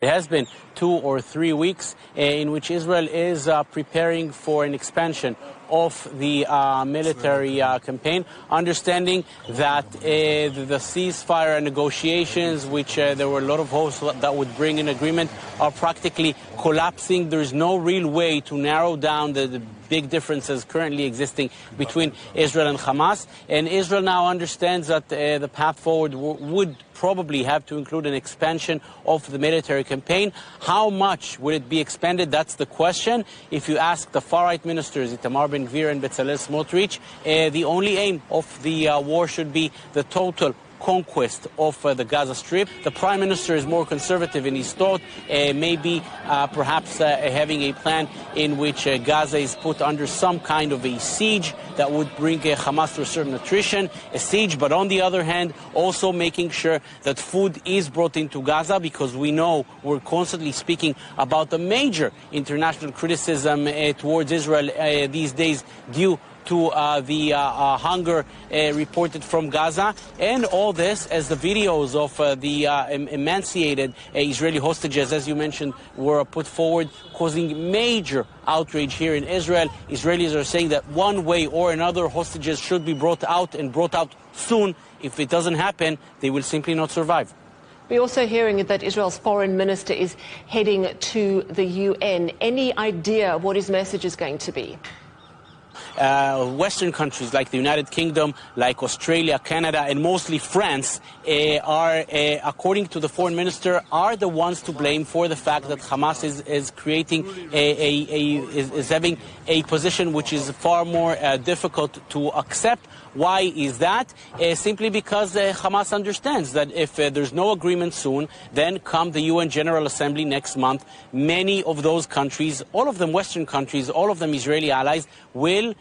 It has been 2 or 3 weeks in which Israel is preparing for an expansion of the military campaign, understanding that the ceasefire negotiations, which there were a lot of hopes that would bring an agreement, are practically collapsing. There's no real way to narrow down the big differences currently existing between Israel and Hamas. And Israel now understands that the path forward would probably have to include an expansion of the military campaign. How much will it be expanded? That's the question. If you ask the far-right ministers, Itamar Ben-Gvir and Bezalel Smotrich, the only aim of the war should be the total conquest of the Gaza Strip. The Prime Minister is more conservative in his thought, maybe perhaps having a plan in which Gaza is put under some kind of a siege that would bring Hamas to a certain attrition, a siege, but on the other hand, also making sure that food is brought into Gaza, because we know we're constantly speaking about the major international criticism towards Israel these days due to the hunger reported from Gaza. And all this as the videos of the emancipated Israeli hostages, as you mentioned, were put forward, causing major outrage here in Israel. Israelis are saying that one way or another hostages should be brought out, and brought out soon. If it doesn't happen, they will simply not survive. We're also hearing that Israel's foreign minister is heading to the UN. Any idea what his message is going to be? Western countries like the United Kingdom, like Australia, Canada, and mostly France are, according to the foreign minister, are the ones to blame for the fact that Hamas is creating is having a position which is far more difficult to accept. Why is that? Simply because Hamas understands that if there's no agreement soon, then come the UN General Assembly next month, many of those countries, all of them Western countries, all of them Israeli allies, will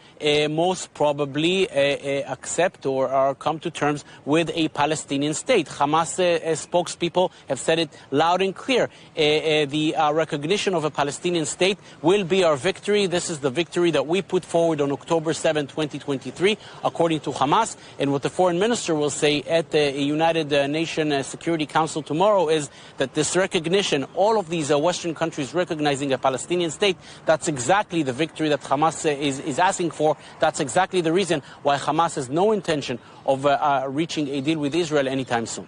most probably accept or come to terms with a Palestinian state. Hamas spokespeople have said it loud and clear. The recognition of a Palestinian state will be our victory. This is the victory that we put forward on October 7, 2023, according to Hamas. And what the foreign minister will say at the United Nations Security Council tomorrow is that this recognition, all of these Western countries recognizing a Palestinian state, that's exactly the victory that Hamas is asking for. That's exactly the reason why Hamas has no intention of reaching a deal with Israel anytime soon.